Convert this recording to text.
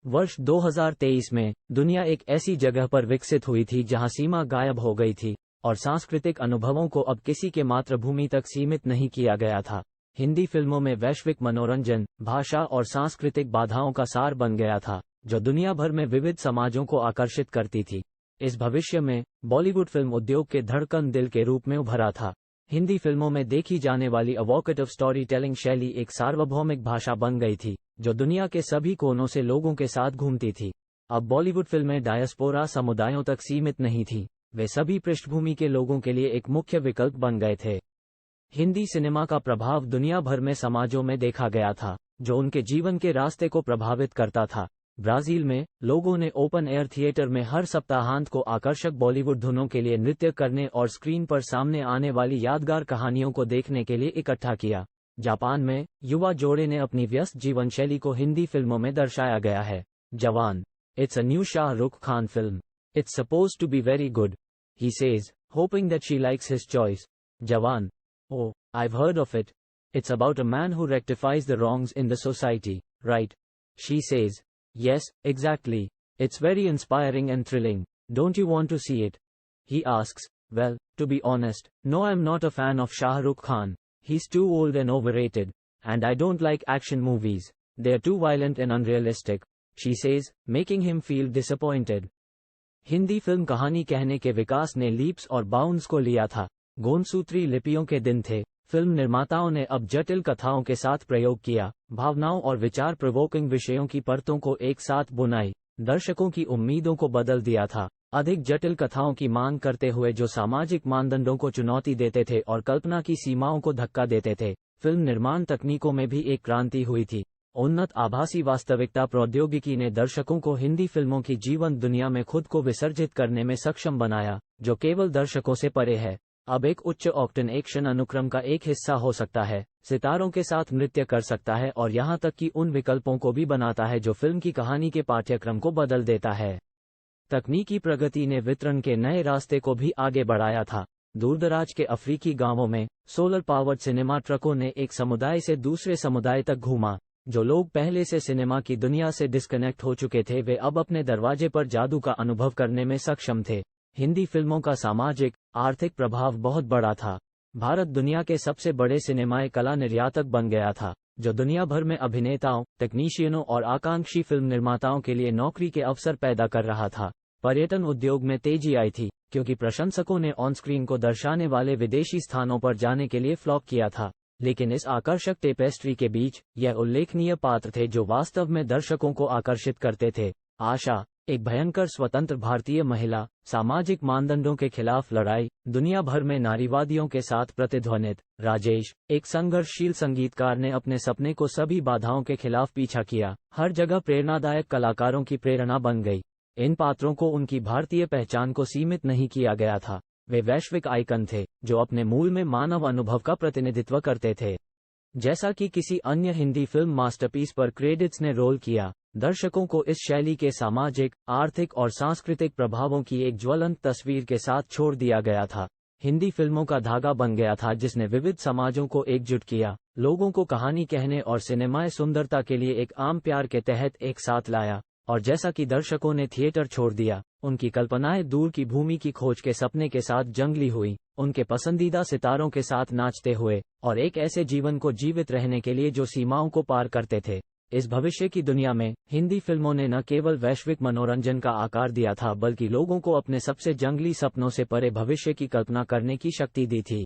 वर्ष 2023 में दुनिया एक ऐसी जगह पर विकसित हुई थी जहां सीमा गायब हो गई थी और सांस्कृतिक अनुभवों को अब किसी के मातृभूमि तक सीमित नहीं किया गया था। हिंदी फिल्मों में वैश्विक मनोरंजन, भाषा और सांस्कृतिक बाधाओं का सार बन गया था, जो दुनिया भर में विविध समाजों को आकर्षित करती थी। इस भविष्य में बॉलीवुड फिल्म उद्योग के धड़कन दिल के रूप में उभरा था। हिंदी फिल्मों में देखी जाने वाली अवोकेटिव स्टोरी टेलिंग शैली एक सार्वभौमिक भाषा बन गई थी, जो दुनिया के सभी कोनों से लोगों के साथ घूमती थी। अब बॉलीवुड फिल्में डायस्पोरा समुदायों तक सीमित नहीं थीं, वे सभी पृष्ठभूमि के लोगों के लिए एक मुख्य विकल्प बन गए थे। हिंदी सिनेमा का प्रभाव दुनिया भर में समाजों में देखा गया था, जो उनके जीवन के रास्ते को प्रभावित करता था। ब्राजील में लोगों ने ओपन एयर थिएटर में हर सप्ताहांत को आकर्षक बॉलीवुड धुनों के लिए नृत्य करने और स्क्रीन पर सामने आने वाली यादगार कहानियों को देखने के लिए इकट्ठा किया। जापान में युवा जोड़े ने अपनी व्यस्त जीवन शैली को हिंदी फिल्मों में दर्शाया गया है। Jawan, it's a new Shahrukh Khan film. It's supposed to be very good, he says, hoping that she likes his choice. Jawan, oh, I've heard of it. It's about a man who rectifies the wrongs in the society, right? She says, yes, exactly. It's very inspiring and thrilling. Don't you want to see it? He asks, well, to be honest, no, I'm not a fan of Shah Rukh Khan. He's too old and overrated. And I don't like action movies. They're too violent and unrealistic, she says, making him feel disappointed. Hindi film कहानी कहने के विकास ने leaps और bounds को लिया था। गोनसूत्री लिपियों के दिन थे। फिल्म निर्माताओं ने अब जटिल कथाओं के साथ प्रयोग किया, भावनाओं और विचार प्रोवोकिंग विषयों की परतों को एक साथ बुनाई, दर्शकों की उम्मीदों को बदल दिया था। अधिक जटिल कथाओं की मांग करते हुए जो सामाजिक मानदंडों को चुनौती देते थे और कल्पना की सीमाओं को धक्का देते थे। फिल्म निर्माण तकनीकों में भी एक क्रांति हुई थी। उन्नत आभासी वास्तविकता प्रौद्योगिकी ने दर्शकों को हिंदी फिल्मों की जीवंत दुनिया में खुद को विसर्जित करने में सक्षम बनाया, जो केवल दर्शकों से परे है। अब एक उच्च ऑक्टेन एक्शन अनुक्रम का एक हिस्सा हो सकता है, सितारों के साथ नृत्य कर सकता है और यहां तक कि उन विकल्पों को भी बनाता है जो फिल्म की कहानी के पाठ्यक्रम को बदल देता है। तकनीकी प्रगति ने वितरण के नए रास्ते को भी आगे बढ़ाया था। दूरदराज के अफ्रीकी गांवों में सोलर पावर्ड सिनेमा ट्रकों ने एक समुदाय से दूसरे समुदाय तक घूमा। जो लोग पहले से सिनेमा की दुनिया से डिस्कनेक्ट हो चुके थे, वे अब अपने दरवाजे पर जादू का अनुभव करने में सक्षम थे। हिंदी फिल्मों का सामाजिक, आर्थिक प्रभाव बहुत बड़ा था। भारत दुनिया के सबसे बड़े सिनेमाई कला निर्यातक बन गया था, जो दुनिया भर में अभिनेताओं, टेक्नीशियनों और आकांक्षी फिल्म निर्माताओं के लिए नौकरी के अवसर पैदा कर रहा था। पर्यटन उद्योग में तेजी आई थी, क्योंकि प्रशंसकों ने ऑन स्क्रीन को दर्शाने वाले विदेशी स्थानों पर जाने के लिए फ्लॉक किया था। लेकिन इस आकर्षक टेपेस्ट्री के बीच यह उल्लेखनीय पात्र थे जो वास्तव में दर्शकों को आकर्षित करते थे। आशा, एक भयंकर स्वतंत्र भारतीय महिला, सामाजिक मानदंडों के खिलाफ लड़ाई, दुनिया भर में नारीवादियों के साथ प्रतिध्वनित। राजेश, एक संघर्षशील संगीतकार ने अपने सपने को सभी बाधाओं के खिलाफ पीछा किया, हर जगह प्रेरणादायक कलाकारों की प्रेरणा बन गई। इन पात्रों को उनकी भारतीय पहचान को सीमित नहीं किया गया था, वे वैश्विक आइकन थे जो अपने मूल में मानव अनुभव का प्रतिनिधित्व करते थे। जैसा कि किसी अन्य हिंदी फिल्म मास्टरपीस पर क्रेडिट्स ने रोल किया, दर्शकों को इस शैली के सामाजिक, आर्थिक और सांस्कृतिक प्रभावों की एक ज्वलंत तस्वीर के साथ छोड़ दिया गया था। हिंदी फिल्मों का धागा बन गया था जिसने विविध समाजों को एकजुट किया, लोगों को कहानी कहने और सिनेमाई सुंदरता के लिए एक आम प्यार के तहत एक साथ लाया। और जैसा कि दर्शकों ने थिएटर छोड़ दिया, उनकी कल्पनाएं दूर की भूमि की खोज के सपने के साथ जंगली हुई, उनके पसंदीदा सितारों के साथ नाचते हुए, और एक ऐसे जीवन को जीवित रहने के लिए जो सीमाओं को पार करते थे। इस भविष्य की दुनिया में हिंदी फिल्मों ने न केवल वैश्विक मनोरंजन का आकार दिया था, बल्कि लोगों को अपने सबसे जंगली सपनों से परे भविष्य की कल्पना करने की शक्ति दी थी।